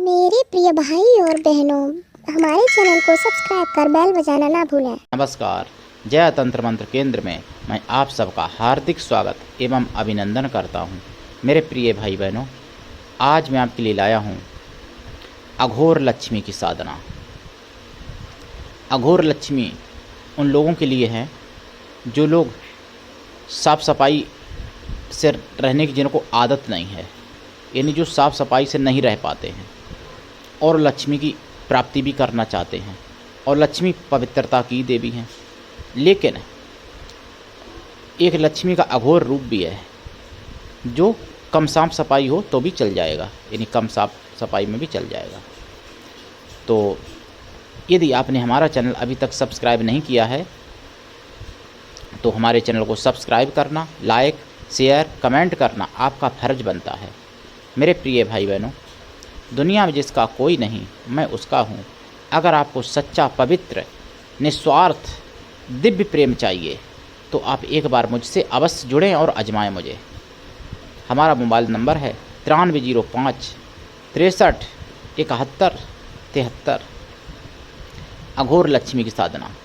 मेरे प्रिय भाई और बहनों, हमारे चैनल को सब्सक्राइब कर बेल बजाना ना भूलें। नमस्कार। जय तंत्र मंत्र केंद्र में मैं आप सबका हार्दिक स्वागत एवं अभिनंदन करता हूं। मेरे प्रिय भाई बहनों, आज मैं आपके लिए लाया हूं अघोर लक्ष्मी की साधना। अघोर लक्ष्मी उन लोगों के लिए है जो लोग साफ सफाई से रहने की जिनको आदत नहीं है, यानी जो साफ सफाई से नहीं रह पाते हैं और लक्ष्मी की प्राप्ति भी करना चाहते हैं। और लक्ष्मी पवित्रता की देवी हैं, लेकिन एक लक्ष्मी का अघोर रूप भी है जो कम साफ सफाई हो तो भी चल जाएगा, यानी कम साफ सफाई में भी चल जाएगा। तो यदि आपने हमारा चैनल अभी तक सब्सक्राइब नहीं किया है तो हमारे चैनल को सब्सक्राइब करना, लाइक, शेयर, कमेंट करना आपका फ़र्ज बनता है। मेरे प्रिय भाई बहनों, दुनिया में जिसका कोई नहीं मैं उसका हूँ। अगर आपको सच्चा, पवित्र, निस्वार्थ, दिव्य प्रेम चाहिए तो आप एक बार मुझसे अवश्य जुड़ें और आजमाएं मुझे। हमारा मोबाइल नंबर है 9305 63 71 73। अघोर लक्ष्मी की साधना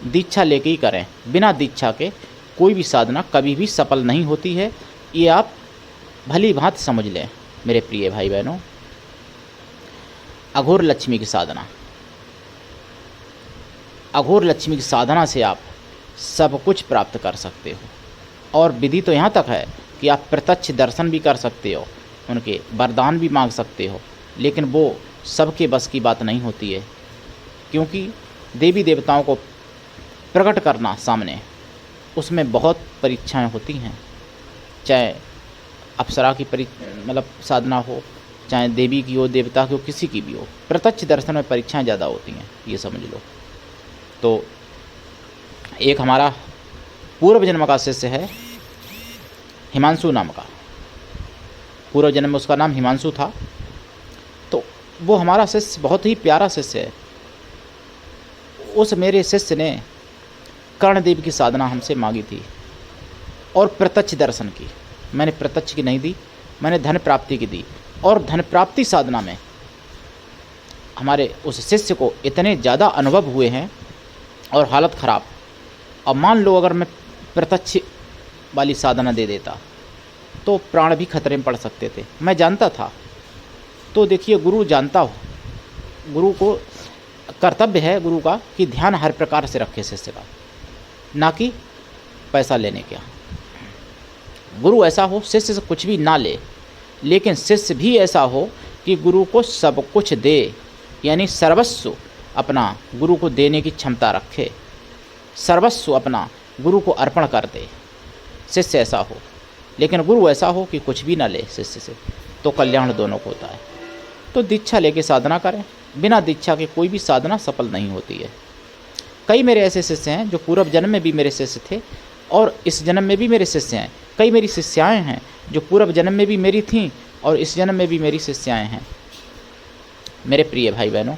दीक्षा लेके ही करें, बिना दीक्षा के कोई भी साधना कभी भी सफल नहीं होती है, ये आप भली भांति समझ लें। मेरे प्रिय भाई बहनों, अघोर लक्ष्मी की साधना, अघोर लक्ष्मी की साधना से आप सब कुछ प्राप्त कर सकते हो। और विधि तो यहाँ तक है कि आप प्रत्यक्ष दर्शन भी कर सकते हो, उनके वरदान भी मांग सकते हो, लेकिन वो सबके बस की बात नहीं होती है, क्योंकि देवी देवताओं को प्रकट करना सामने, उसमें बहुत परीक्षाएं होती हैं। चाहे अप्सरा की साधना हो, चाहे देवी की हो, देवता की हो, किसी की भी हो, प्रत्यक्ष दर्शन में परीक्षाएं ज़्यादा होती हैं, ये समझ लो। तो एक हमारा पूर्व जन्म का शिष्य है हिमांशु नाम का, पूर्व जन्म में उसका नाम हिमांशु था। तो वो हमारा शिष्य बहुत ही प्यारा शिष्य है। उस मेरे शिष्य ने कर्णदेव की साधना हमसे मांगी थी और प्रत्यक्ष दर्शन की। मैंने प्रत्यक्ष की नहीं दी, मैंने धन प्राप्ति की दी। और धन प्राप्ति साधना में हमारे उस शिष्य को इतने ज़्यादा अनुभव हुए हैं और हालत ख़राब। अब मान लो अगर मैं प्रत्यक्ष वाली साधना दे देता तो प्राण भी खतरे में पड़ सकते थे, मैं जानता था। तो देखिए, गुरु जानता हो, गुरु को कर्तव्य है गुरु का कि ध्यान हर प्रकार से रखे शिष्य का, ना कि पैसा लेने का। गुरु ऐसा हो शिष्य से कुछ भी ना ले, लेकिन शिष्य भी ऐसा हो कि गुरु को सब कुछ दे, यानी सर्वस्व अपना गुरु को देने की क्षमता रखे, सर्वस्व अपना गुरु को अर्पण कर दे। शिष्य ऐसा हो, लेकिन गुरु ऐसा हो कि कुछ भी ना ले शिष्य से, तो कल्याण दोनों को होता है। तो दीक्षा लेके साधना करें, बिना दीक्षा के कोई भी साधना सफल नहीं होती है। कई मेरे ऐसे शिष्य हैं जो पूर्व जन्म में भी मेरे शिष्य थे और इस जन्म में भी मेरे शिष्य हैं। कई मेरी शिष्याएँ हैं जो पूर्व जन्म में भी मेरी थीं और इस जन्म में भी मेरी शिष्याएँ हैं। मेरे प्रिय भाई बहनों,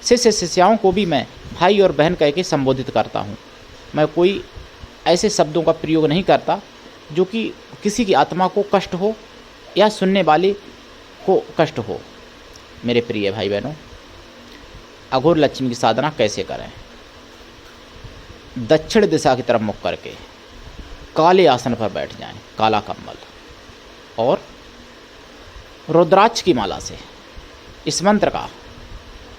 शिष्य शिष्याओं को भी मैं भाई और बहन कह के संबोधित करता हूँ। मैं कोई ऐसे शब्दों का प्रयोग नहीं करता जो कि किसी की आत्मा को कष्ट हो या सुनने वाले को कष्ट हो। मेरे प्रिय भाई बहनों, अघोर लक्ष्मी की साधना कैसे करें? दक्षिण दिशा की तरफ मुख करके काले आसन पर बैठ जाएं, काला कंबल, और रुद्राक्ष की माला से इस मंत्र का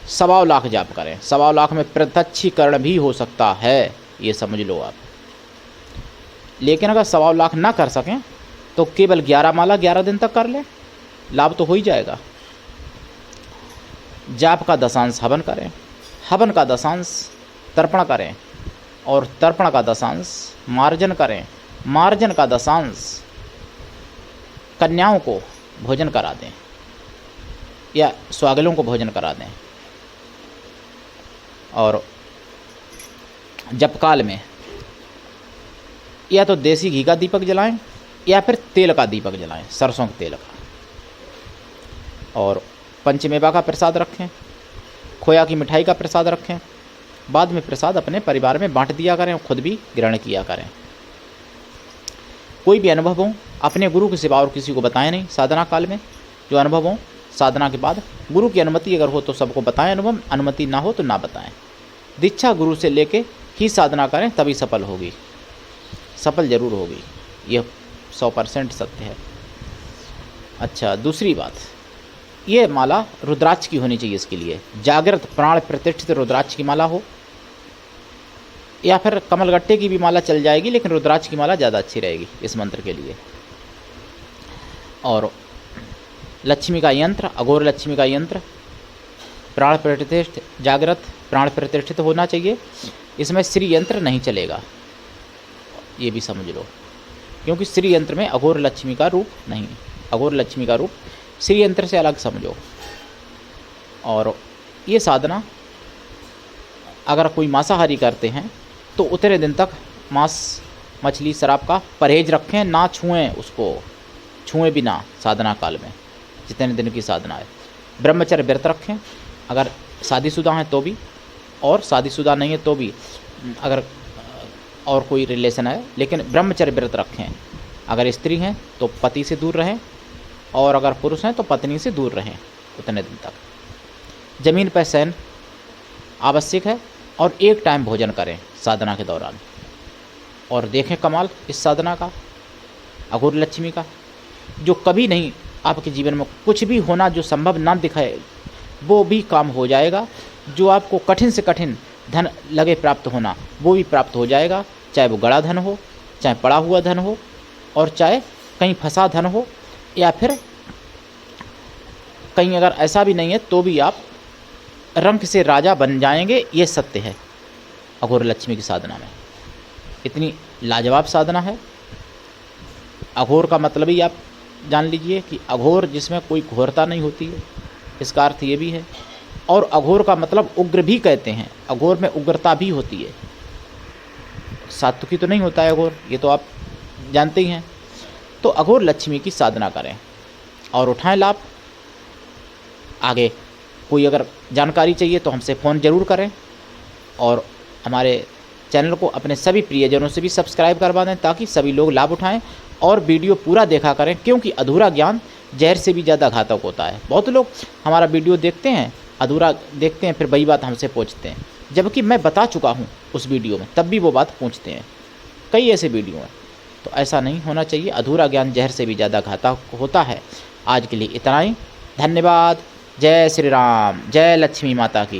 1.25 लाख जाप करें। 1.25 लाख में प्रत्यक्षीकरण भी हो सकता है, ये समझ लो आप। लेकिन अगर 1.25 लाख ना कर सकें तो केवल 11 माला 11 दिन तक कर लें, लाभ तो हो ही जाएगा। जाप का दशांश हवन करें, हवन का दशांश तर्पण करें और तर्पण का दशांश मार्जन करें, मार्जन का दशांश कन्याओं को भोजन करा दें या स्वागलों को भोजन करा दें। और जपकाल में या तो देसी घी का दीपक जलाएं या फिर तेल का दीपक जलाएं, सरसों के तेल का। और पंचमेवा का प्रसाद रखें, खोया की मिठाई का प्रसाद रखें। बाद में प्रसाद अपने परिवार में बांट दिया करें और खुद भी ग्रहण किया करें। कोई भी अनुभव हो अपने गुरु के सिवा और किसी को बताएं नहीं। साधना काल में जो अनुभव हो साधना के बाद गुरु की अनुमति अगर हो तो सबको बताएं अनुभव, अनुमति ना हो तो ना बताएं। दीक्षा गुरु से लेके ही साधना करें, तभी सफल होगी, सफल जरूर होगी, यह 100% सत्य है। अच्छा, दूसरी बात, ये माला रुद्राक्ष की होनी चाहिए। इसके लिए जागृत प्राण प्रतिष्ठित रुद्राक्ष की माला हो, या फिर कमलगट्टे की भी माला चल जाएगी, लेकिन रुद्राक्ष की माला ज़्यादा अच्छी रहेगी इस मंत्र के लिए। और लक्ष्मी का यंत्र, अघोर लक्ष्मी का यंत्र प्राण प्रतिष्ठित, जागृत प्राण प्रतिष्ठित होना चाहिए। इसमें श्री यंत्र नहीं चलेगा, ये भी समझ लो, क्योंकि श्री यंत्र में अघोर लक्ष्मी का रूप नहीं, अघोर लक्ष्मी का रूप श्री यंत्र से अलग समझो। और ये साधना अगर कोई मांसाहारी करते हैं तो उतने दिन तक मांस, मछली, शराब का परहेज रखें, ना छुएं, उसको छुएं भी ना साधना काल में, जितने दिन की साधना है। ब्रह्मचर्य व्रत रखें, अगर शादीशुदा हैं तो भी, और शादीशुदा नहीं है तो भी, अगर और कोई रिलेशन है, लेकिन ब्रह्मचर्य व्रत रखें। अगर स्त्री हैं तो पति से दूर रहें, और अगर पुरुष हैं तो पत्नी से दूर रहें उतने दिन तक। ज़मीन पर शयन आवश्यक है, और एक टाइम भोजन करें साधना के दौरान। और देखें कमाल इस साधना का, अघोर लक्ष्मी का, जो कभी नहीं आपके जीवन में कुछ भी होना जो संभव ना दिखाए वो भी काम हो जाएगा। जो आपको कठिन से कठिन धन लगे प्राप्त होना, वो भी प्राप्त हो जाएगा, चाहे वो गड़ा धन हो, चाहे पड़ा हुआ धन हो, और चाहे कहीं फंसा धन हो, या फिर कहीं अगर ऐसा भी नहीं है तो भी आप रंक से राजा बन जाएंगे। ये सत्य है अघोर लक्ष्मी की साधना में, इतनी लाजवाब साधना है। अघोर का मतलब ही आप जान लीजिए कि अघोर जिसमें कोई घोरता नहीं होती है, इसका अर्थ ये भी है। और अघोर का मतलब उग्र भी कहते हैं, अघोर में उग्रता भी होती है, सात्विकी तो नहीं होता है अघोर, ये तो आप जानते ही हैं। तो अघोर लक्ष्मी की साधना करें और उठाएं लाभ। आगे कोई अगर जानकारी चाहिए तो हमसे फ़ोन ज़रूर करें, और हमारे चैनल को अपने सभी प्रियजनों से भी सब्सक्राइब करवा दें, ताकि सभी लोग लाभ उठाएं और वीडियो पूरा देखा करें, क्योंकि अधूरा ज्ञान जहर से भी ज़्यादा घातक होता है। बहुत लोग हमारा वीडियो देखते हैं, अधूरा देखते हैं, फिर वही बात हमसे पूछते हैं, जबकि मैं बता चुका हूँ उस वीडियो में, तब भी वो बात पूछते हैं। कई ऐसे वीडियो हैं, तो ऐसा नहीं होना चाहिए। अधूरा ज्ञान जहर से भी ज़्यादा घातक होता है। आज के लिए इतना ही, धन्यवाद। जय श्री राम, जय लक्ष्मी माता की।